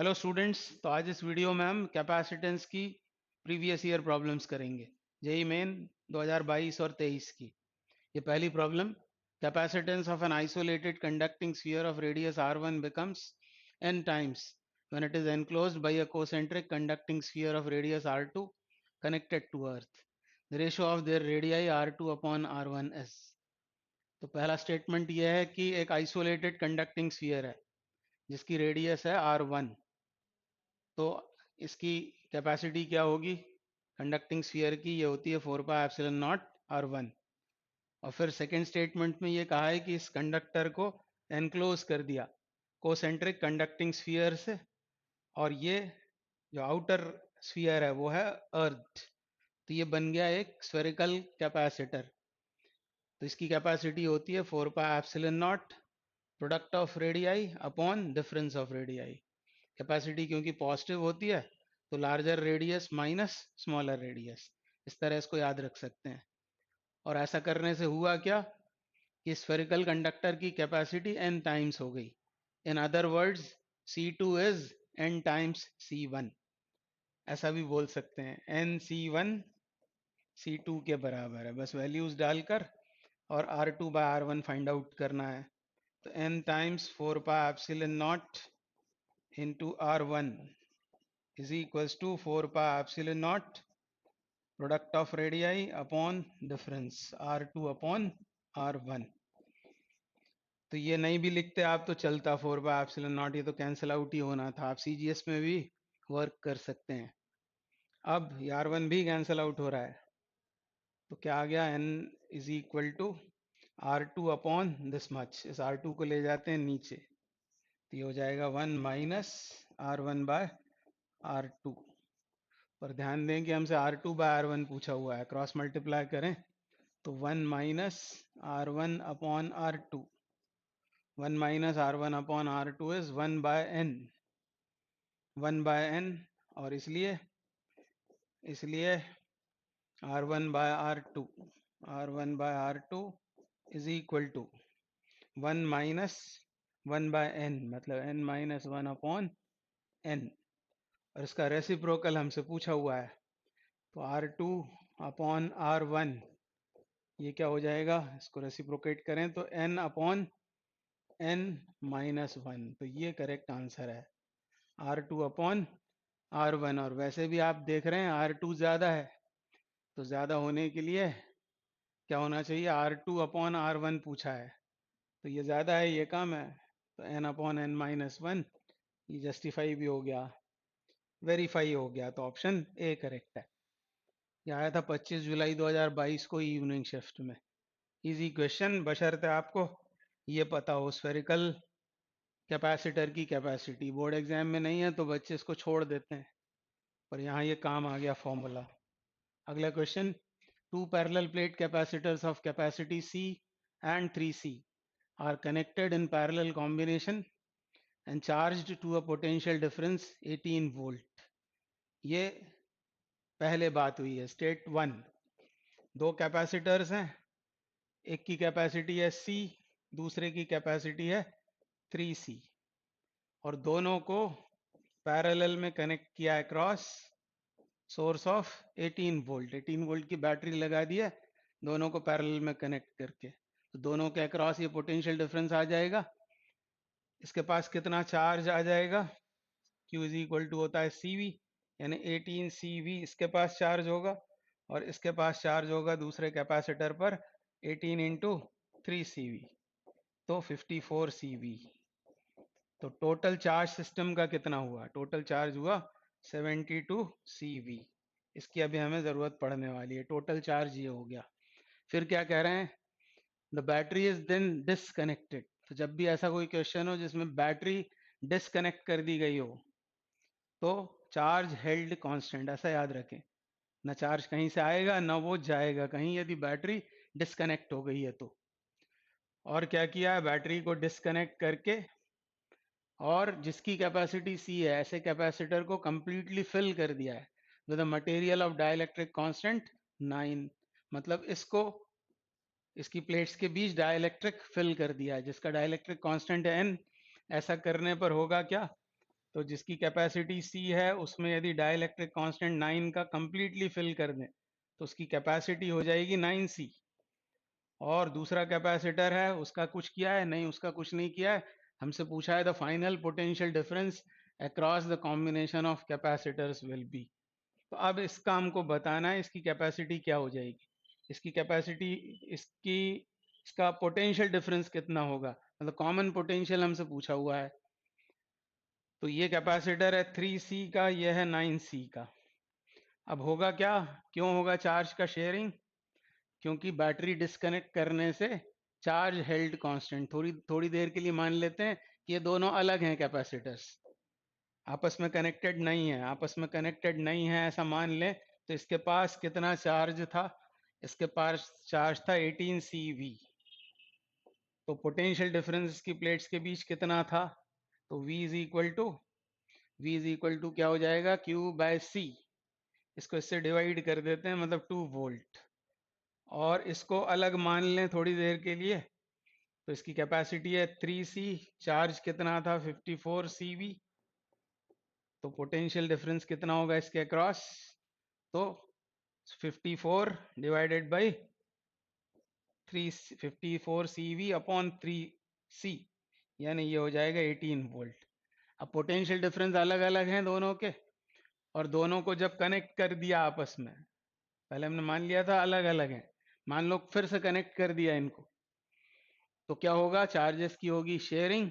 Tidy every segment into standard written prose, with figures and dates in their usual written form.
Hello students. तो आज इस वीडियो में हम कैपेसिटेंस की प्रीवियस ईयर प्रॉब्लम्स करेंगे। जेई मेन 2022 और 23 की। ये पहली problem, capacitance of an isolated conducting sphere of radius r1 becomes n times when it is enclosed by a concentric conducting sphere of radius r2 connected to earth. The ratio of their radii r2 upon r1 is। तो पहला statement यह है कि एक isolated conducting sphere है जिसकी radius है r1। तो इसकी कैपेसिटी क्या होगी कंडक्टिंग स्फीयर की? ये होती है 4πε0 r1। और फिर सेकंड स्टेटमेंट में ये कहा है कि इस कंडक्टर को एनक्लोज कर दिया कोसेंट्रिक कंडक्टिंग स्फीयर से, और ये जो आउटर स्फीयर है वो है अर्थ। तो ये बन गया एक स्फेरिकल कैपेसिटर। तो इसकी कैपेसिटी होती है 4πε0 product of radii upon difference of radii. Capacity क्योंकि पॉजिटिव होती है तो larger radius minus smaller radius, इस तरह इसको याद रख सकते हैं। और ऐसा करने से हुआ क्या कि स्फेरिकल कंडक्टर की कैपेसिटी n टाइम्स हो गई। In other words C2 is n times C1। ऐसा भी बोल सकते हैं n C1 C2 के बराबर है। बस वैल्यूज डालकर और R2 bye R1 find out करना है। तो n times 4πε0 into R1 is equals to 4πε0 product of radii upon difference R2 upon R1। तो ये नहीं भी लिखते आप तो चलता, 4πε0 ये तो कैंसिल आउट ही होना था। आप CGS में भी वर्क कर सकते हैं। अब R1 भी कैंसिल आउट हो रहा है तो क्या आ गया, n is equal to R2 upon this much. इस R2 को ले जाते हैं नीचे तो ये हो जाएगा 1 माइनस R1 बाय R2। पर ध्यान दें कि हमसे R2 बाय R1 पूछा हुआ है, क्रॉस मल्टीप्लाई करें तो 1 minus R1 upon R2। 1 minus R1 upon R2 is 1 by n। 1 by n, और इसलिए इसलिए R1 by R2, R1 by R2 is equal to 1 minus 1 by n, मतलब n माइनस 1 अपॉन n। और इसका reciprocal हमसे पूछा हुआ है तो R2 अपॉन R1 ये क्या हो जाएगा, इसको रेसिप्रोकेट करें तो n अपॉन n माइनस 1। तो ये करेक्ट आंसर है, R2 अपॉन R1। और वैसे भी आप देख रहे हैं R2 ज़्यादा है, तो ज़्यादा होने के लिए क्या होना चाहिए, R2 अपॉन R1 पूछा है तो ये ज़्यादा है, ये कम है, तो n अपॉन n माइनस 1 ये जस्टिफाई भी हो गया, वेरीफाई हो गया। तो ऑप्शन ए करेक्ट है। ये आया था 25 जुलाई 2022 को इवनिंग शिफ्ट में। इजी क्वेश्चन, बशर्ते आपको ये पता हो स्फेरिकल कैपेसिटर की कैपेसिटी। बोर्ड एग्जाम में नहीं है तो बच्चे इसको छोड़ देते हैं, पर यहाँ ये काम आ गया फॉर्मूला। अगला question, two parallel plate capacitors of capacity C and 3C are connected in parallel combination and charged to a potential difference 18 volt। ये पहले बात हुई है, स्टेट 1। दो कैपेसिटर्स हैं, एक की कैपेसिटी है C, दूसरे की कैपेसिटी है 3C, और दोनों को पैरेलल में कनेक्ट किया है cross source of 18 volt. 18 volt की बैटरी लगा दी है दोनों को पैरेलल में कनेक्ट करके। तो दोनों के अक्रॉस ये पोटेंशियल डिफरेंस आ जाएगा। इसके पास कितना चार्ज आ जाएगा, Q इज इक्वल टू होता है CV, यानी 18 CV इसके पास चार्ज होगा, और इसके पास चार्ज होगा दूसरे कैपेसिटर पर 18 इंटू 3CV, तो 54 CV। तो टोटल चार्ज सिस्टम का कितना हुआ, टोटल चार्ज हुआ 72 CV। इसकी अभी हमें ज़रूरत पड़ने वाली है। टोटल चार्ज ये हो गया। फिर क्या कह रहे हैं, the battery is then disconnected. तो जब भी ऐसा कोई क्वेश्चन हो जिसमें बैटरी डिसकनेक्ट कर दी गई हो तो चार्ज हेल्ड कांस्टेंट, ऐसा याद रखें। ना चार्ज कहीं से आएगा ना वो जाएगा कहीं, यदि बैटरी डिसकनेक्ट हो गई है तो। और क्या किया है, बैटरी को डिसकनेक्ट करके और जिसकी कैपेसिटी C है ऐसे कैपेसिटर को कंप्लीटली फिल कर दिया है with material of dielectric constant 9। मतलब इसको इसकी प्लेट्स के बीच डाइलेक्ट्रिक फिल कर दिया है जिसका डाइलेक्ट्रिक कांस्टेंट है n। ऐसा करने पर होगा क्या, तो जिसकी कैपेसिटी C है उसमें यदि डाइलेक्ट्रिक कांस्टेंट 9 का कंप्लीटली फिल कर दें तो उसकी कैपेसिटी हो जाएगी 9C। और दूसरा कैपेसिटर है, उसका कुछ किया है? नहीं, उसका कुछ नहीं किया है। हमसे पूछा है the final potential difference across the combination of capacitors will be. तो अब इस काम को बताना है, इसकी कैपेसिटी क्या हो जाएगी, इसकी कैपेसिटी, इसकी इसका पोटेंशियल डिफरेंस कितना होगा, मतलब कॉमन पोटेंशियल हमसे पूछा हुआ है। तो ये कैपेसिटर है 3C का, ये है 9C का। अब होगा क्या, क्यों होगा चार्ज का शेयरिंग? क्योंकि बैटरी डिस्कनेक्ट करने से चार्ज हेल्ड कांस्टेंट, थोड़ी थोड़ी देर के लिए मान लेते हैं कि ये दोनों अलग हैं कैपेसिटर्स, आपस में कनेक्टेड नहीं है, आपस में कनेक्टेड नहीं है ऐसा मान लें। तो इसके पास कितना चार्ज था? इसके पास चार्ज था 18 CV। तो पोटेंशियल डिफरेंस की प्लेट्स के बीच कितना था? तो V इज इक्वल टू क्या हो जाएगा, Q बाय C। इसको इससे डिवाइड कर देते हैं, मतलब 2 वोल्ट। और इसको अलग मान लें थोड़ी देर के लिए, तो इसकी कैपेसिटी है 3C, चार्ज कितना था 54 CV। तो पोटेंशियल डिफरेंस कितना होगा इसके अक्रॉस? तो 54 divided by 54 CV upon 3C, यानी ये हो जाएगा 18 वोल्ट। अब पोटेंशियल डिफरेंस अलग अलग हैं दोनों के, और दोनों को जब कनेक्ट कर दिया आपस में, पहले हमने मान लिया था अलग अलग हैं, मान लो फिर से कनेक्ट कर दिया इनको, तो क्या होगा, चार्जेस की होगी शेयरिंग।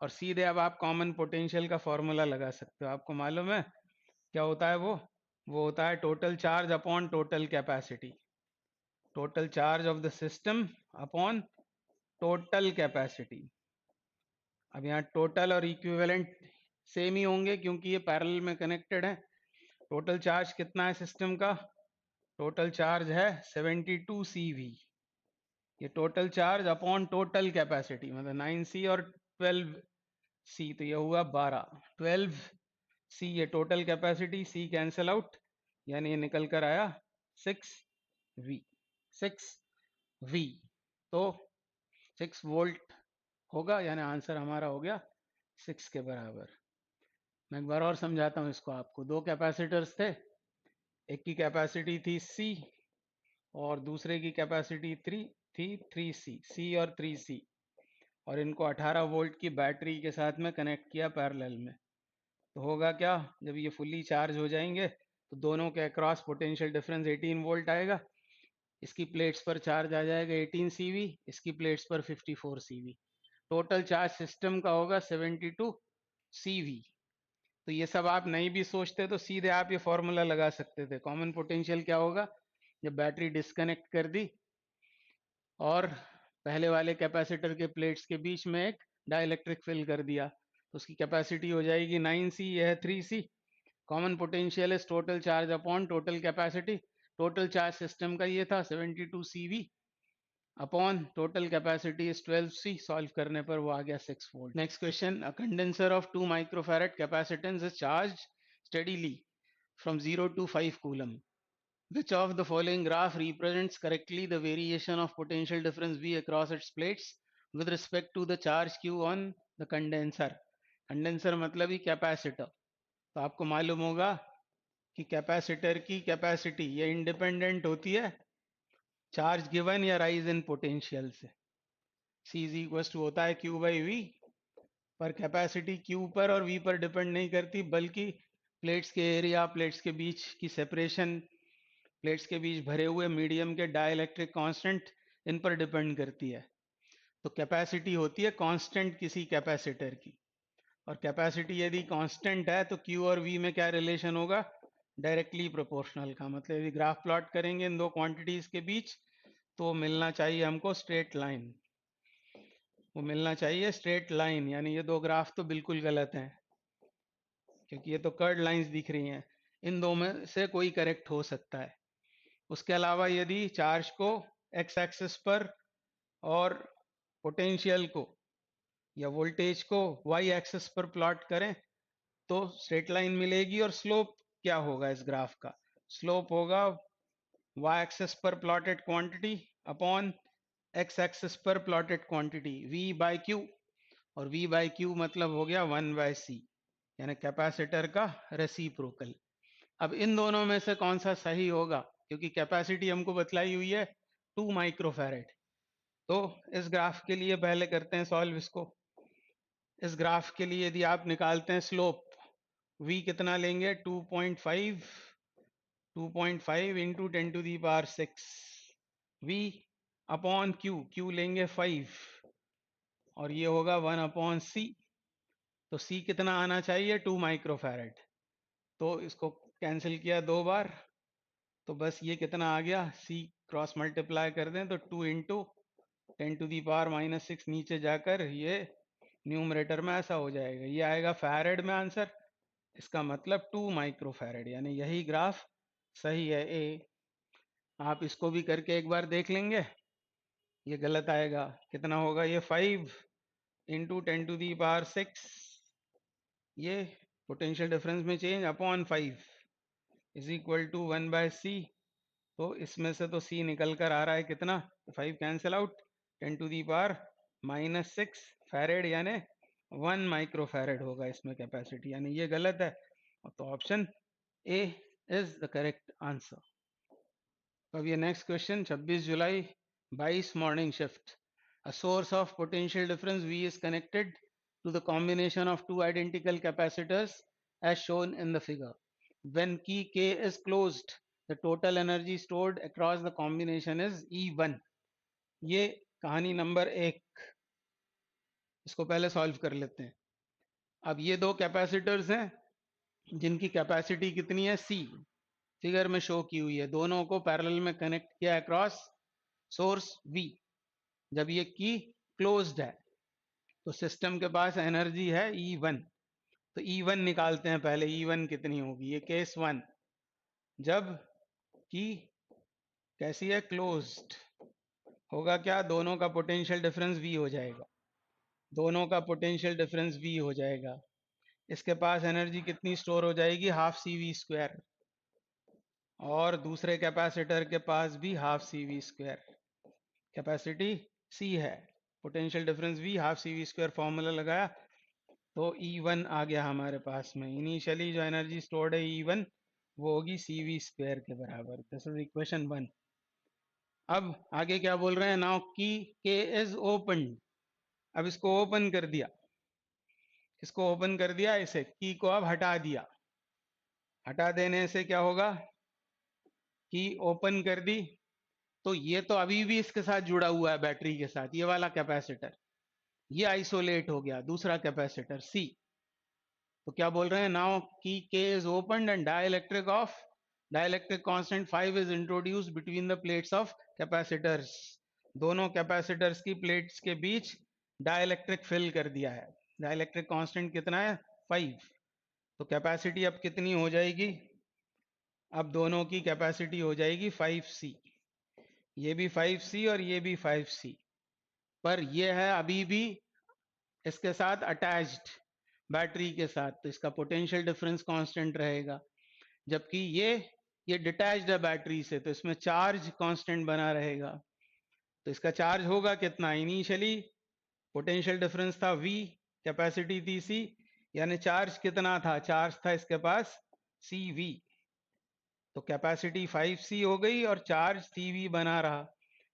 और सीधे अब आप कॉमन पोटेंशियल का फॉर्मूला लगा सकते हो। आपको मालूम है क्या होता है वो होता है total charge upon total capacity, total charge of the system upon total capacity. अब यहाँ टोटल और इक्विवेलेंट सेम ही होंगे क्योंकि ये पैरेलल में कनेक्टेड है। टोटल चार्ज कितना है सिस्टम का? टोटल चार्ज है 72 CV। ये total charge upon total capacity, मतलब 9C और 12C, तो ये हुआ 12, 12C ये total capacity, C cancel out, यानी ये निकल कर आया 6V, 6V। तो 6 वोल्ट होगा, यानी आंसर हमारा हो गया 6 के बराबर। मैं एक बार और समझाता हूँ इसको आपको। दो कैपेसिटर्स थे, एक की कैपेसिटी थी C और दूसरे की कैपेसिटी थी 3C और 3C, और इनको 18 वोल्ट की बैटरी के साथ में कनेक्ट किया पैरेलल में। तो होगा क्या, जब ये फुल्ली चार्ज हो जाएंगे तो दोनों के अक्रॉस पोटेंशियल डिफरेंस 18 वोल्ट आएगा। इसकी प्लेट्स पर चार्ज आ जाएगा 18 CV, इसकी प्लेट्स पर 54 CV। टोटल चार्ज सिस्टम का होगा 72 CV। तो ये सब आप नहीं भी सोचते तो सीधे आप ये फॉर्मूला लगा सकते थे। कॉमन पोटेंशियल क्या होगा, जब बैटरी डिस्कनेक्ट कर दी और पहले वाले कैपेसिटर के प्लेट्स के बीच में एक डाइलेक्ट्रिक फिल कर दिया, तो उसकी कैपेसिटी हो जाएगी 9C, यह है 3C। Common potential is total charge upon total capacity. Total charge system का ये था 72 CV upon total capacity is 12C। Solve करने पर वो आ गया 6 volt. Next question, a condenser of 2 microfarad capacitance is charge steadily from 0 to 5 coulomb. Which of the following graph represents correctly the variation of potential difference V across its plates with respect to the charge Q on the condenser? Condenser मतलब ही capacitor. तो आपको मालूम होगा कि capacitor की capacity ये independent होती है चार्ज गिवन या राइज इन पोटेंशियल से। C इज इक्वल टू होता है Q बाई V, पर कैपेसिटी Q पर और V पर डिपेंड नहीं करती, बल्कि प्लेट्स के एरिया, प्लेट्स के बीच की सेपरेशन, प्लेट्स के बीच भरे हुए मीडियम के डाइलेक्ट्रिक कांस्टेंट, इन पर डिपेंड करती है। तो कैपेसिटी होती है कांस्टेंट किसी कैपेसिटर की, और कैपेसिटी यदि कांस्टेंट है तो Q और V में क्या रिलेशन होगा, डायरेक्टली प्रोपोर्शनल का। मतलब यदि ग्राफ प्लॉट करेंगे इन दो क्वांटिटीज के बीच तो मिलना चाहिए हमको स्ट्रेट लाइन, वो मिलना चाहिए स्ट्रेट लाइन, यानी ये दो ग्राफ तो बिल्कुल गलत हैं क्योंकि ये तो कर्ड लाइंस दिख रही हैं। इन दो में से कोई करेक्ट हो सकता है। उसके अलावा यदि चार्ज को एक्स एक्सिस पर और पोटेंशियल को या वोल्टेज को वाई एक्सिस पर प्लॉट करें तो स्ट्रेट लाइन मिलेगी। और स्लोप क्या होगा इस ग्राफ का, स्लोप होगा वाई एक्सिस पर plotted quantity upon X axis पर plotted quantity V by Q, और V बाय Q मतलब हो गया 1/C, यानी कैपेसिटर का रेसिप्रोकल। अब इन दोनों में से कौन सा सही होगा, क्योंकि कैपेसिटी हमको बतलाई हुई है 2 माइक्रोफैरेड। तो इस ग्राफ के लिए पहले करते हैं सॉल्व इसको। इस ग्राफ के लिए यदि आप निकालते हैं स्लोप, v कितना लेंगे 2.5 इंटू 10⁶ v अपॉन q लेंगे 5 और ये होगा 1 अपॉन c। तो c कितना आना चाहिए 2 माइक्रोफैरेड। तो इसको कैंसिल किया 2 बार, तो बस ये कितना आ गया, c क्रॉस मल्टीप्लाई कर दें तो 2 इंटू 10⁻⁻6 नीचे जाकर ये न्यूमरेटर में ऐसा हो जाएगा, ये आएगा फैरेड में आंसर। इसका मतलब 2 माइक्रोफैरेड, यानी यही ग्राफ सही है ए। आप इसको भी करके एक बार देख लेंगे, ये गलत आएगा। कितना होगा ये 5 इंटू 10⁻⁶, ये पोटेंशियल डिफरेंस में change upon 5 is equal to 1/c। तो इसमें से तो c निकल कर आ रहा है कितना, 5 कैंसिल आउट, 10⁻⁻6 फैरेड यानी 1 माइक्रोफैरेड होगा इसमें कैपेसिटी, यानी ये गलत है। तो option A is the correct answer. अब ये next question 26 July 22 morning shift. A source of potential difference V is connected to the combination of two identical capacitors as shown in the figure. When key K is closed, the total energy stored across the combination is E1. ये कहानी number 1। इसको पहले solve कर लेते हैं। अब ये दो कैपेसिटर्स हैं जिनकी कैपेसिटी कितनी है C, फिगर में शो की हुई है। दोनों को पैरेलल में कनेक्ट किया अक्रॉस सोर्स V। जब ये की क्लोज्ड है तो सिस्टम के पास एनर्जी है E1। तो E1 निकालते हैं पहले, E1 कितनी होगी। ये केस 1, जब की कैसी है क्लोज्ड, होगा क्या, दोनों का पोटेंशियल डिफरेंस V हो जाएगा। दोनों का पोटेंशियल डिफरेंस V हो जाएगा। इसके पास एनर्जी कितनी स्टोर हो जाएगी, हाफ CV²। और दूसरे कैपेसिटर के पास भी हाफ CV²। कैपेसिटी C है, potential difference V, half CV² formula लगाया तो E1 आ गया हमारे पास में। इनिशियली जो एनर्जी स्टोर्ड है E1 वो होगी CV² के बराबर। This is equation 1। अब आगे क्या बोल रहे हैं, नाउ की K इज ओपन। अब इसको ओपन कर दिया, इसको ओपन कर दिया, इसे की को अब हटा दिया। हटा देने से क्या होगा, की ओपन कर दी तो ये तो अभी भी इसके साथ जुड़ा हुआ है बैटरी के साथ, ये वाला कैपेसिटर, ये आइसोलेट हो गया। दूसरा कैपेसिटर C, तो क्या बोल रहे हैं, नाउ की K is open and dielectric of dielectric constant 5 is introduced between the plates of capacitors. दोनों कैपेसिटर्स की प्लेट्स के बीच डाइलेक्ट्रिक फिल कर दिया है। डाइलेक्ट्रिक कांस्टेंट कितना है 5। तो कैपेसिटी अब कितनी हो जाएगी, अब दोनों की कैपेसिटी हो जाएगी 5C। ये भी 5C और ये भी 5C, पर ये है अभी भी इसके साथ अटैच्ड बैटरी के साथ, तो इसका पोटेंशियल डिफरेंस कांस्टेंट रहेगा। जबकि ये डिटैच्ड है बैटरी से, तो इसमें चार्ज कांस्टेंट बना रहेगा। तो इसका चार्ज होगा कितना, इनिशियली पोटेंशियल डिफरेंस था V, कैपेसिटी थी C, यानी चार्ज कितना था, चार्ज था इसके पास CV। तो कैपेसिटी 5C हो गई और चार्ज CV बना रहा।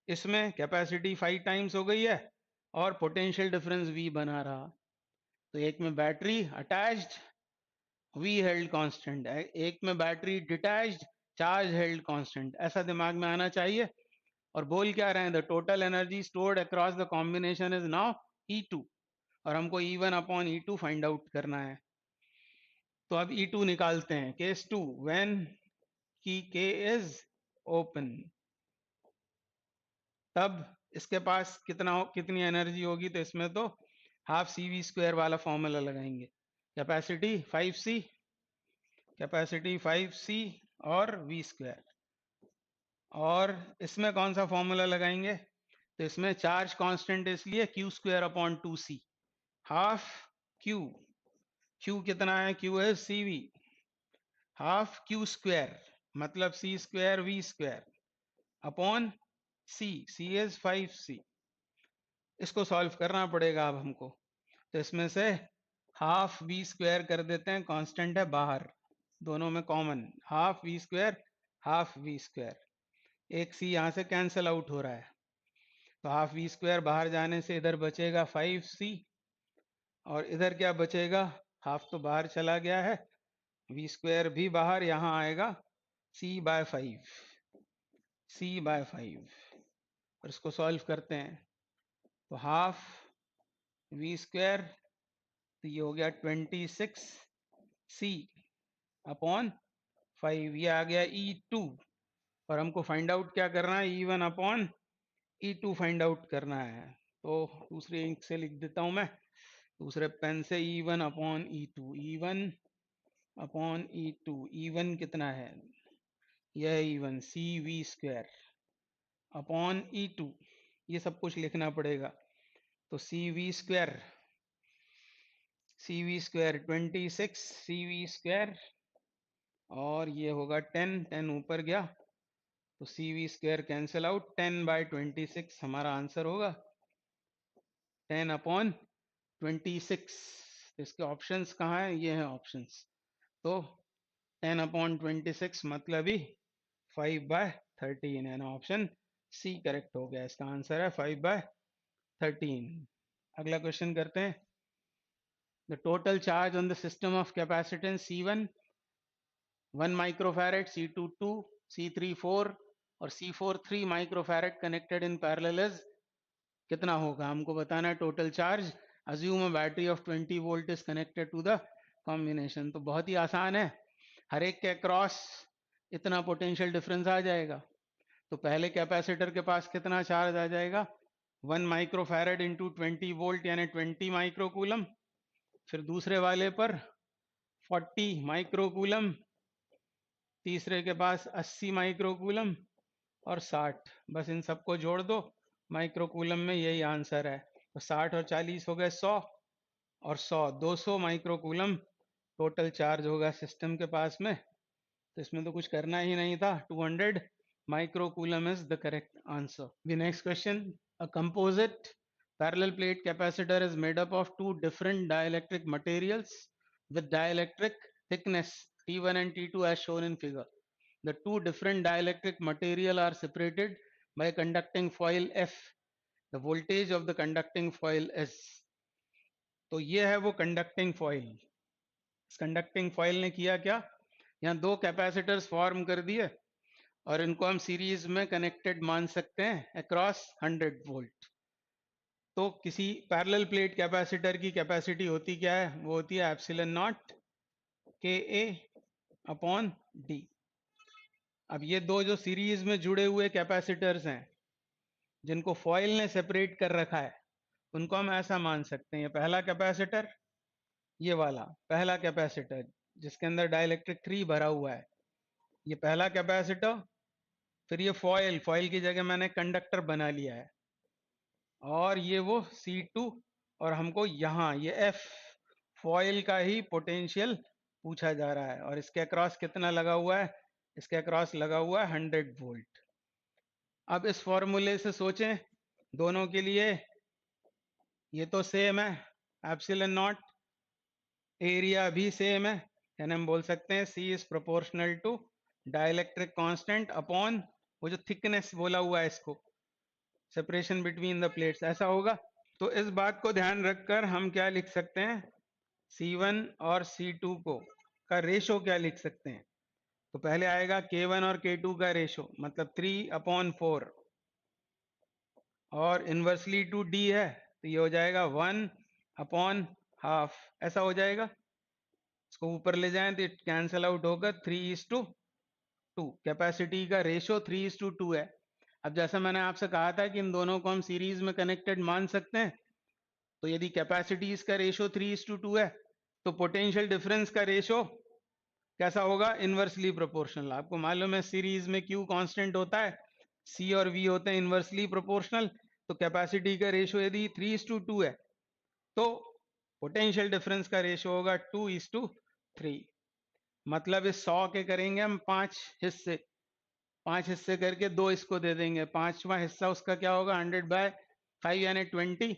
इसमें कैपेसिटी 5 टाइम्स हो गई है और पोटेंशियल डिफरेंस V बना रहा। तो एक में battery attached V held constant, एक में battery detached charge held constant, ऐसा दिमाग में आना चाहिए। और बोल क्या रहे हैं, the total energy stored across the combination is now E2 और हमको E1 upon E2 find out करना है। तो अब E2 निकालते हैं। केस 2, व्हेन की K इज ओपन, तब इसके पास कितनी एनर्जी होगी, तो इसमें तो हाफ CV² वाला फॉर्मूला लगाएंगे। कैपेसिटी 5C, कैपेसिटी 5C और V²। और इसमें कौन सा फॉर्मूला लगाएंगे, तो इसमें चार्ज कांस्टेंट इसलिए Q² upon 2C, half Q कितना है, Q है CV, हाफ Q² मतलब C² V² upon C is 5C। इसको सॉल्व करना पड़ेगा अब हमको। तो इसमें से हाफ वी स्क्वायर कर देते हैं, कांस्टेंट है बाहर, दोनों में common, half V square half V square, एक सी यहाँ से कैंसिल आउट हो रहा है, तो हाफ वी स्क्वायर बाहर जाने से इधर बचेगा 5c, और इधर क्या बचेगा, हाफ तो बाहर चला गया है, वी स्क्वायर भी बाहर, यहाँ आएगा c/5, c/5, और इसको सॉल्व करते हैं तो हाफ वी स्क्वायर, तो ये हो गया 26c अपॉन 5, ये आ गया E2, और हमको फाइंड आउट क्या करना है, E1 upon E2 find out करना है, तो दूसरे इंक से लिख देता हूं मैं, दूसरे पेन से, E1 upon E2, E1 upon E2, E1 कितना है, यह E1 CV square upon E2, ये सब कुछ लिखना पड़ेगा, तो CV square, CV square 26 CV square, और ये होगा 10 ऊपर गया, तो CV स्क्वायर कैंसिल आउट, 10/26 हमारा आंसर होगा, 10/26, तो इसके ऑप्शंस कहाँ है, ये हैं ऑप्शंस, तो 10/26 मतलब ही 5/13 है ना, ऑप्शन सी करेक्ट हो गया, इसका आंसर है 5/13। अगला क्वेश्चन करते हैं, the total charge on the system of capacitance C1 1 microfarad, C2 2, C3 4 और C4 3 microfarad connected in parallel is कितना होगा, हमको बताना है total charge, assume a battery of 20 volt is connected to the combination, तो बहुत ही आसान है, हर एक के अक्रॉस इतना पोटेंशियल डिफरेंस आ जाएगा, तो पहले कैपेसिटर के पास कितना चार्ज आ जाएगा, 1 माइक्रोफैरेड इंटू 20 वोल्ट यानी 20 माइक्रोकूलम, फिर दूसरे वाले पर 40 माइक्रोकूलम, तीसरे के पास 80 माइक्रोकूलम और 60, बस इन सबको जोड़ दो माइक्रोकूलम में, यही आंसर है, तो 60 और 40 हो गए 100, और 100 200 माइक्रोकूलम टोटल चार्ज होगा सिस्टम के पास में, तो इसमें तो कुछ करना ही नहीं था, 200 microcoulomb is the correct answer. The next question, a composite parallel plate capacitor is made up of two different dielectric materials with dielectric thickness T1 and T2 as shown in figure. The two different dielectric material are separated by a conducting foil F. The voltage of the conducting foil is, तो ये है वो conducting foil, इस conducting foil ने किया क्या, यहाँ दो कैपेसिटर्स फॉर्म कर दिए, और इनको हम सीरीज में कनेक्टेड मान सकते हैं अक्रॉस 100 वोल्ट, तो किसी पैरेलल प्लेट कैपेसिटर की कैपेसिटी होती क्या है, वो होती है epsilon not KA upon D। अब ये दो जो सीरीज में जुड़े हुए कैपेसिटर्स हैं जिनको फॉइल ने सेपरेट कर रखा है, उनको हम ऐसा मान सकते हैं, ये पहला कैपेसिटर, ये वाला पहला कैपेसिटर जिसके अंदर डाइलेक्ट्रिक 3 भरा हुआ है, ये पहला कैपेसिटर, फिर ये फॉइल, फॉइल की जगह मैंने कंडक्टर बना लिया है, और ये वो C2, और हमको यहाँ ये F फॉइल का ही पोटेंशियल पूछा जा रहा है, और इसके अक्रॉस कितना लगा हुआ है, इसके अक्रॉस लगा हुआ है 100 वोल्ट। अब इस फॉर्मूले से सोचें दोनों के लिए, ये तो सेम है, एप्सिलॉन नॉट, एरिया भी सेम है, यानी हम बोल सकते हैं C is proportional to dielectric constant upon वो जो थिकनेस बोला हुआ है इसको, सेपरेशन बिटवीन द प्लेट्स, ऐसा होगा। तो इस बात को ध्यान रखकर हम क्या लिख सकते हैं, C1 और C2 को का रेशो क्या लिख सकते हैं, तो पहले आएगा K1 और K2 का रेशो, मतलब 3/4, और इनवर्सली टू D है तो ये हो जाएगा 1/12, ऐसा हो जाएगा, इसको ऊपर ले जाएं तो कैंसल आउट होगा, 3:2, कैपेसिटी का रेशो 3:2 है। अब जैसा मैंने आपसे कहा था कि इन दोनों को हम सीरीज में कनेक्टेड मान सकते हैं, तो यदि कैपेसिटीज का रेशो 3:2 है तो पोटेंशियल डिफरेंस का रेशो कैसा होगा, इनवर्सली प्रोपोर्शनल। आपको मालूम है सीरीज में Q कांस्टेंट होता है, C और V होते हैं इनवर्सली प्रोपोर्शनल, तो कैपेसिटी का रेशो यदि 3:2 है तो पोटेंशियल डिफरेंस का रेशो होगा 2:3, मतलब इस 100 के करेंगे हम 5 हिस्से, 5 हिस्से करके 2 इसको दे देंगे, पांचवा हिस्सा उसका क्या होगा 100/5 यानी 20,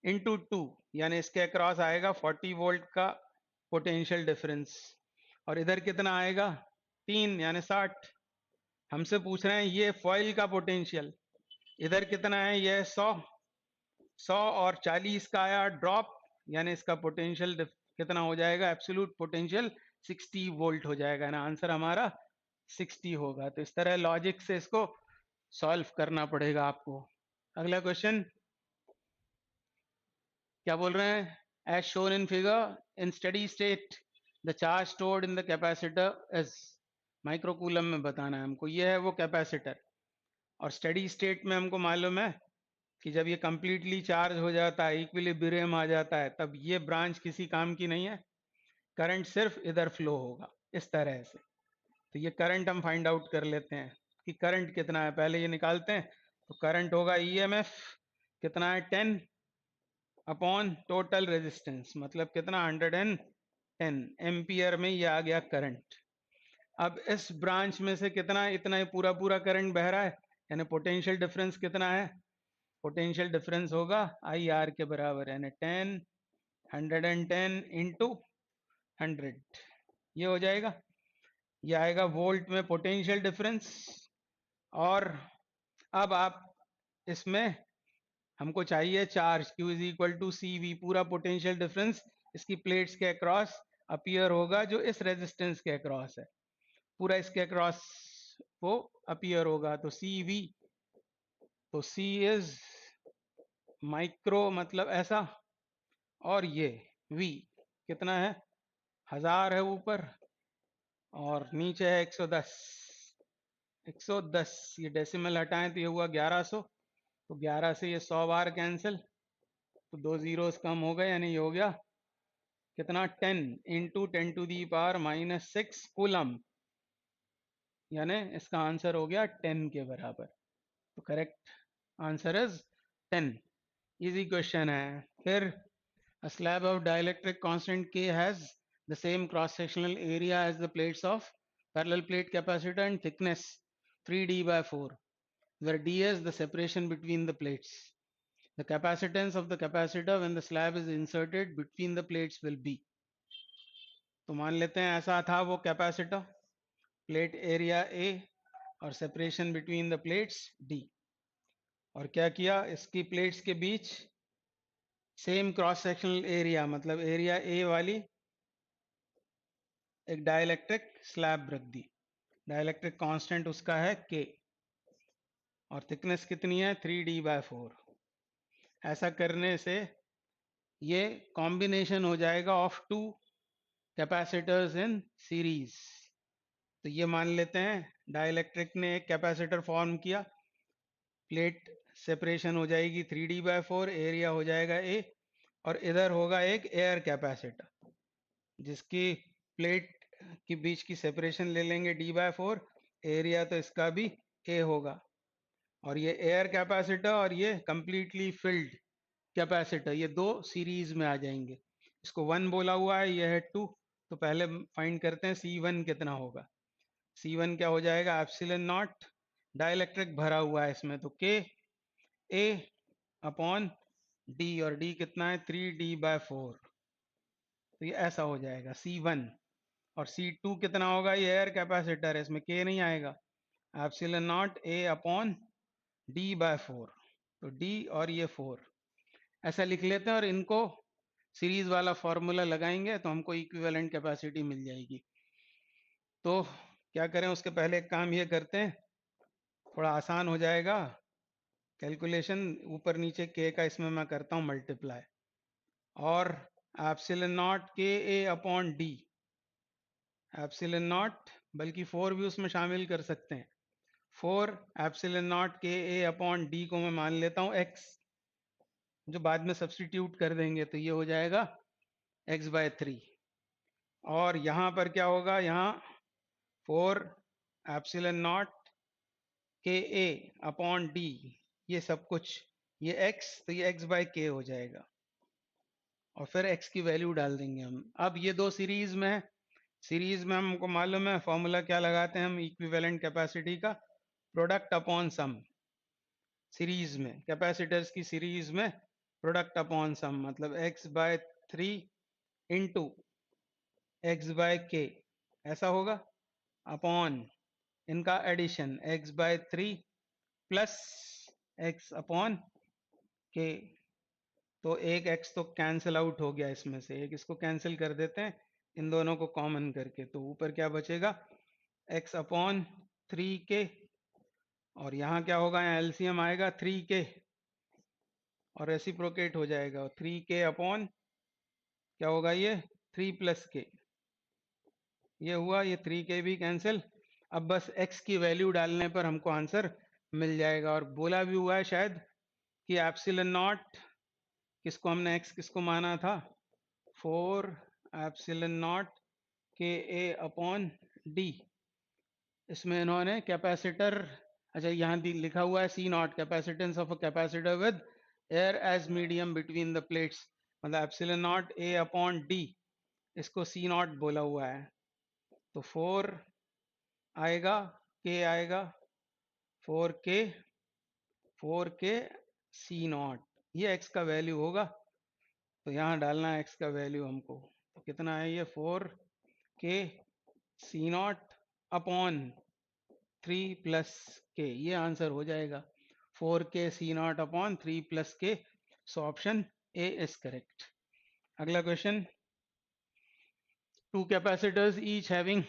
इंटू 2, यानी इसके अक्रॉस आएगा 40 वोल्ट का पोटेंशियल डिफरेंस, और इधर कितना आएगा 3 यानी 60। हमसे पूछ रहे हैं ये फॉइल का पोटेंशियल, इधर कितना है ये 100 और 40 का आया ड्रॉप, यानी इसका पोटेंशियल कितना हो जाएगा, एब्सोल्यूट पोटेंशियल 60 वोल्ट हो जाएगा ना, आंसर हमारा 60 होगा। तो इस तरह लॉजिक से इसको सॉल्व करना पड़ेगा आपको। अगला क्वेश्चन क्या बोल रहे हैं, as shown in figure in steady state the charge stored in the capacitor is, microcoulomb में बताना है हमको, ये है वो कैपेसिटर, और स्टेडी स्टेट में हमको मालूम है कि जब ये कंप्लीटली चार्ज हो जाता है, इक्विलिब्रियम आ जाता है, तब ये ब्रांच किसी काम की नहीं है, करंट सिर्फ इधर फ्लो होगा इस तरह से। तो ये करंट हम फाइंड आउट कर लेते हैं कि करंट कितना है, पहले ये निकालते हैं। तो करंट होगा ईएमएफ कितना है 10 अपॉन टोटल रेजिस्टेंस, मतलब कितना 110 एम्पियर में ये आ गया करंट। अब इस ब्रांच में से कितना, इतना ही पूरा पूरा करंट बह रहा है, यानी पोटेंशियल डिफरेंस कितना है, पोटेंशियल डिफरेंस होगा आई आर के बराबर, यानी 110 इंटू 100, ये हो जाएगा, ये आएगा वोल्ट में पोटेंशियल डिफरेंस। और अब आप इसमें हमको चाहिए charge Q is equal to C V, पूरा पोटेंशियल डिफरेंस इसकी प्लेट्स के अक्रॉस अपीयर होगा, जो इस रेजिस्टेंस के अक्रॉस है, पूरा इसके अक्रॉस वो अपीयर होगा। तो सी वी, तो सी इज माइक्रो मतलब ऐसा, और ये वी कितना है 1000 है ऊपर, और नीचे है 110, 110, ये डेसिमल हटाएं तो ये हुआ 1100, तो 11 से ये 100 बार कैंसिल, तो 2 जीरोस कम हो गए, यानी ये हो गया कितना 10 इंटू 10⁻⁻6 कूलम, यानी इसका आंसर हो गया 10 के बराबर। तो correct answer is 10। Easy question है। फिर a slab of dielectric constant K has the same cross sectional area as the plates of parallel plate capacitor and thickness 3D by 4, where D is the separation between the plates. The capacitance of the capacitor when the slab is inserted between the plates will be. तो मान लेते हैं ऐसा था वो capacitor, plate area A और separation between the plates D, और क्या किया इसकी प्लेट्स के बीच सेम क्रॉस सेक्शनल एरिया, मतलब एरिया ए वाली एक डाइलेक्ट्रिक स्लैब रख दी, डाइलेक्ट्रिक कांस्टेंट उसका है के, और थिकनेस कितनी है 3D/4। ऐसा करने से ये कॉम्बिनेशन हो जाएगा of two capacitors in series. तो ये मान लेते हैं डाइलेक्ट्रिक ने एक कैपेसिटर फॉर्म किया, प्लेट सेपरेशन हो जाएगी 3D/4, एरिया हो जाएगा ए, और इधर होगा एक एयर कैपेसिटर जिसकी प्लेट के बीच की सेपरेशन ले लेंगे D/4, एरिया तो इसका भी ए होगा, और ये एयर कैपेसिटर और ये कंप्लीटली फिल्ड कैपेसिटर, ये दो सीरीज में आ जाएंगे। इसको 1 बोला हुआ है, ये है 2, तो पहले फाइंड करते हैं C1 कितना होगा। C1 क्या हो जाएगा एप्सिलॉन नॉट, डाइलेक्ट्रिक भरा हुआ है इसमें, तो के ए अपॉन डी, और डी कितना है 3D/4, तो ये ऐसा हो जाएगा C1। और C2 कितना होगा, ये एयर कैपेसिटर है, इसमें के नहीं आएगा, epsilon naught A upon D/4, तो D और ये 4 ऐसा लिख लेते हैं, और इनको सीरीज वाला फॉर्मूला लगाएंगे तो हमको इक्विवेलेंट कैपेसिटी मिल जाएगी। तो क्या करें, उसके पहले एक काम ये करते हैं, थोड़ा आसान हो जाएगा कैलकुलेशन, ऊपर नीचे के का इसमें मैं करता हूँ मल्टीप्लाई, और एप्सिलॉन नॉट के ए अपॉन डी, एप्सिलॉन नॉट बल्कि 4 भी उसमें शामिल कर सकते हैं, 4 एप्सिलॉन नॉट के ए अपॉन डी को मैं मान लेता हूँ x, जो बाद में सब्सटीट्यूट कर देंगे, तो ये हो जाएगा x/3, और यहाँ पर क्या होगा, यहाँ 4 एप्सिलॉन नॉट के ए अपॉन डी, ये सब कुछ ये x, तो ये x/k हो जाएगा, और फिर x की वैल्यू डाल देंगे हम। अब ये दो सीरीज में है, सीरीज में हमको मालूम है फॉर्मूला क्या लगाते हैं हम इक्विवेलेंट कैपेसिटी का, प्रोडक्ट अपॉन सम। सीरीज में कैपेसिटर्स की सीरीज में प्रोडक्ट अपॉन सम, मतलब x/3 इंटू x/k ऐसा होगा, अपॉन इनका addition x/3 plus x upon k। तो एक x तो कैंसिल आउट हो गया, इसमें से एक इसको कैंसिल कर देते हैं इन दोनों को कॉमन करके, तो ऊपर क्या बचेगा x अपॉन 3k, और यहाँ क्या होगा, यहाँ एलसीएम आएगा 3k और रेसिप्रोकेट हो जाएगा 3k अपॉन क्या होगा ये 3 प्लस k, ये हुआ, ये 3k भी कैंसिल। अब बस x की वैल्यू डालने पर हमको आंसर मिल जाएगा। और बोला भी हुआ है शायद कि एप्सिलॉन नॉट, किसको हमने x किसको माना था 4 एप्सिलॉन नॉट के ए अपॉन डी, इसमें इन्होंने कैपेसिटर, अच्छा यहाँ लिखा हुआ है C naught, capacitance of a capacitor with air as medium between the plates, मतलब epsilon naught A upon D, इसको सी नॉट बोला हुआ है। तो 4 आएगा, के आएगा 4k सी नॉट, ये x का वैल्यू होगा। तो यहाँ डालना है x का वैल्यू हमको, तो कितना है ये 4k C not upon 3 plus के, ये आंसर हो जाएगा 4k C not upon 3 plus के। So option A is correct. अगला question, two capacitors each having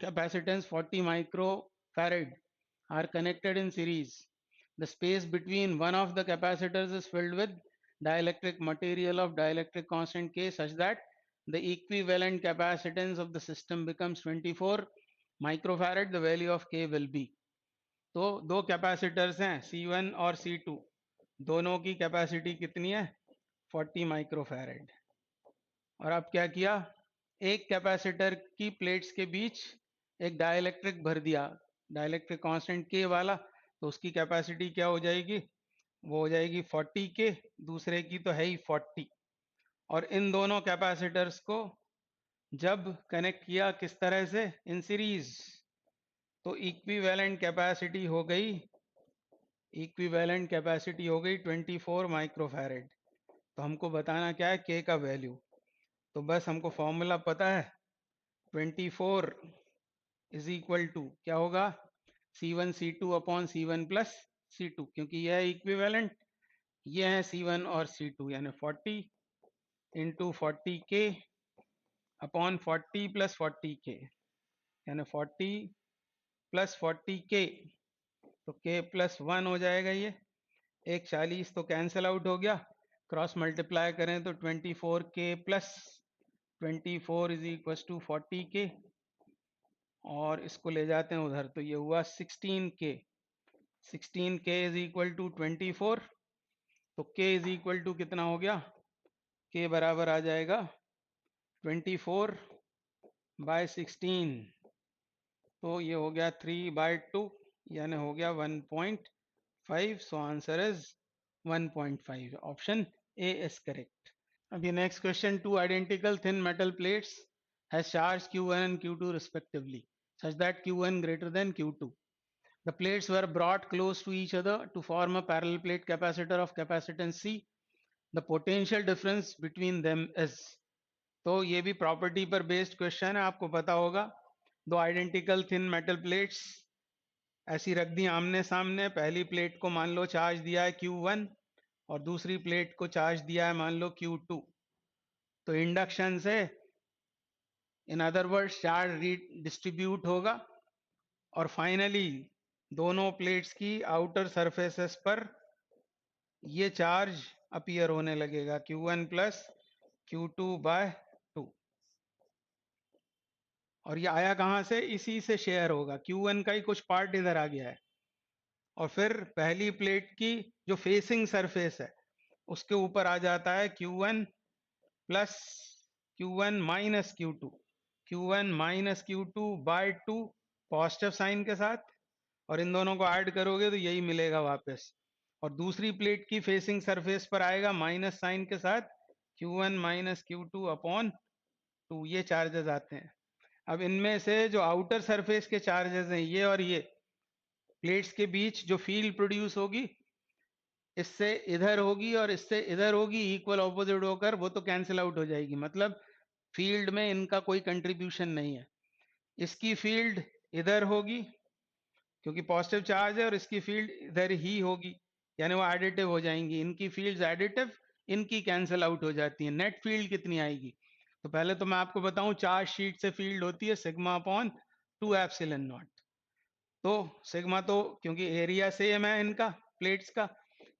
capacitance 40 microfarad are connected in series. The space between one of the capacitors is filled with dielectric material of dielectric constant K such that the equivalent capacitance of the system becomes 24 microfarad. The value of K will be. तो दो capacitors हैं C1 और C2, दोनों की capacity कितनी है 40 microfarad. और अब क्या किया, एक कैपेसिटर की प्लेट्स के बीच एक डाइलेक्ट्रिक भर दिया, डाइलेक्ट्रिक कांस्टेंट के वाला, तो उसकी कैपेसिटी क्या हो जाएगी, वो हो जाएगी 40 के, दूसरे की तो है ही 40। और इन दोनों कैपेसिटर्स को जब कनेक्ट किया किस तरह से, इन सीरीज, तो इक्विवेलेंट कैपेसिटी हो गई, इक्विवेलेंट कैपेसिटी हो गई 24 माइक्रोफैरेड। तो हमको बताना क्या है के का वैल्यू, तो बस हमको फॉर्मूला पता है 24 इज इक्वल टू क्या होगा C1 C2 upon C1 plus C2, क्योंकि यह है इक्विवेलेंट, ये है C1 और C2, यानी 40 into 40k upon 40 plus 40k, यानी 40 प्लस 40k, तो k प्लस 1 हो जाएगा, ये एक 40 तो कैंसिल आउट हो गया, क्रॉस मल्टीप्लाई करें तो 24k plus 24 is equal to 40k, और इसको ले जाते हैं उधर, तो ये हुआ 16k, 16k is equal to 24, तो k इज इक्वल टू कितना हो गया, k बराबर आ जाएगा 24 बाय 16, तो ये हो गया 3/2, यानी हो गया 1.5। So answer is 1.5, option A is correct. अभी next question, two identical thin metal plates has charge Q1 and Q2 respectively such that Q1 greater than Q2. The plates were brought close to each other to form a parallel plate capacitor of capacitance C. The potential difference between them is, तो ये भी property पर based question है, आपको पता होगा। दो identical thin metal plates ऐसी रख दी आमने सामने, पहली प्लेट को मान लो चार्ज दिया है Q1 और दूसरी प्लेट को चार्ज दिया है मान लो Q2, तो इंडक्शन से, in other word, charge distribute होगा और फाइनली दोनों प्लेट्स की आउटर सरफेसेस पर ये चार्ज अपीयर होने लगेगा Q1 प्लस Q2/2, और ये आया कहां से, इसी से शेयर होगा, Q1 का ही कुछ पार्ट इधर आ गया है, और फिर पहली प्लेट की जो फेसिंग सरफेस है उसके ऊपर आ जाता है Q1 plus Q1 minus Q2, Q1 minus Q2/2 positive sign के साथ, और इन दोनों को ऐड करोगे तो यही मिलेगा वापस, और दूसरी प्लेट की फेसिंग सरफेस पर आएगा माइनस साइन के साथ Q1 माइनस Q2 अपॉन 2, ये चार्जेस आते हैं। अब इनमें से जो आउटर सरफेस के चार्जेस हैं ये और ये, प्लेट्स के बीच जो फील्ड प्रोड्यूस होगी, इससे इधर होगी और इससे इधर होगी, इक्वल ऑपोजिट होकर वो तो कैंसिल आउट हो जाएगी, मतलब फील्ड में इनका कोई कंट्रीब्यूशन नहीं है। इसकी फील्ड इधर होगी क्योंकि पॉजिटिव चार्ज है, और इसकी फील्ड इधर ही होगी, यानी वो एडिटिव हो जाएंगी। इनकी फील्ड्स एडिटिव, इनकी कैंसिल आउट हो जाती है। नेट फील्ड कितनी आएगी? तो पहले तो मैं आपको बताऊं, चार्ज शीट से फील्ड होती है सिग्मा अपॉन 2 एप्सिलॉन नॉट। तो सिग्मा तो क्योंकि एरिया सेम है इनका प्लेट्स का,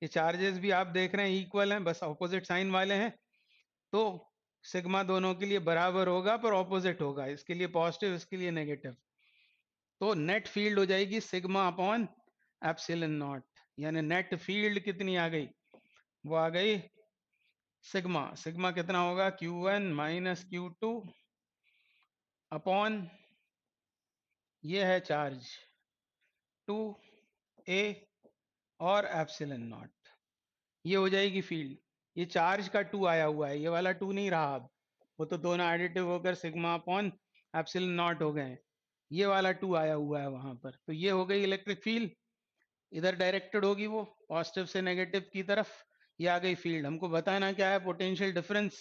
ये चार्जेस भी आप देख रहे हैं इक्वल हैं, बस ऑपोजिट साइन वाले हैं, तो सिग्मा दोनों के लिए बराबर होगा पर ऑपोजिट होगा, इसके लिए पॉजिटिव इसके लिए नेगेटिव। तो नेट फील्ड हो जाएगी सिग्मा अपॉन एप्सिलॉन नॉट, यानी नेट फील्ड कितनी आ गई? वो आ गई सिग्मा। सिग्मा कितना होगा? Q1 माइनस Q2 अपॉन, ये है चार्ज 2a और एप्सिलॉन नॉट, ये हो जाएगी फील्ड। ये चार्ज का 2 आया हुआ है, ये वाला 2 नहीं रहा अब, वो तो दोनों एडिटिव होकर सिग्मा अपॉन एप्सिलॉन नॉट हो गए। ये वाला 2 आया हुआ है वहां पर, तो ये हो गई इलेक्ट्रिक फील्ड, इधर डायरेक्टेड होगी वो पॉजिटिव से नेगेटिव की तरफ। ये आ गई फील्ड। हमको बताना क्या है? Potential difference.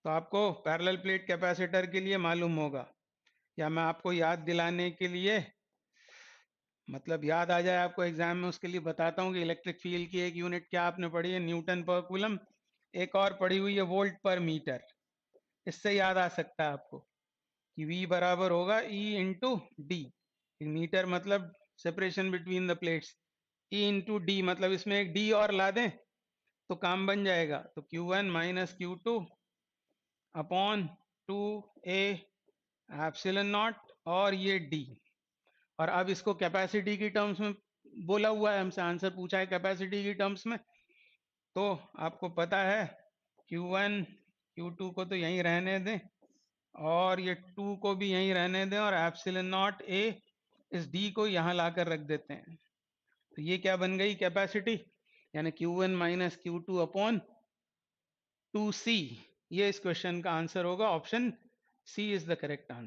तो आपको पैरेलल प्लेट कैपेसिटर के लिए मालूम होगा, या मैं आपको याद दिलाने के लिए, मतलब याद आ जाए आपको एग्जाम में, उसके लिए बताता हूँ कि इलेक्ट्रिक फील्ड की एक यूनिट क्या आपने पढ़ी है, न्यूटन पर कूलम। एक और पढ़ी हुई है वोल्ट पर मीटर। इससे याद आ सकता है आपको कि V बराबर होगा E इंटू डी। मीटर मतलब separation between the plates, E into D मतलब इसमें एक D और ला दें तो काम बन जाएगा। तो Q1 minus Q2 upon 2a epsilon not, और ये D। और अब इसको कैपेसिटी की टर्म्स में बोला हुआ है, हमसे आंसर पूछा है कैपेसिटी की टर्म्स में। तो आपको पता है Q1 Q2 को तो यहीं रहने दें, और ये 2 को भी यहीं रहने दें, और एप्सिलॉन नॉट a इस d को यहाँ लाकर रख देते हैं। तो ये क्या बन गई? कैपेसिटी, यानी Q1 minus Q2 upon 2c। ये इस क्वेश्चन का आंसर होगा। Option C is the correct answer.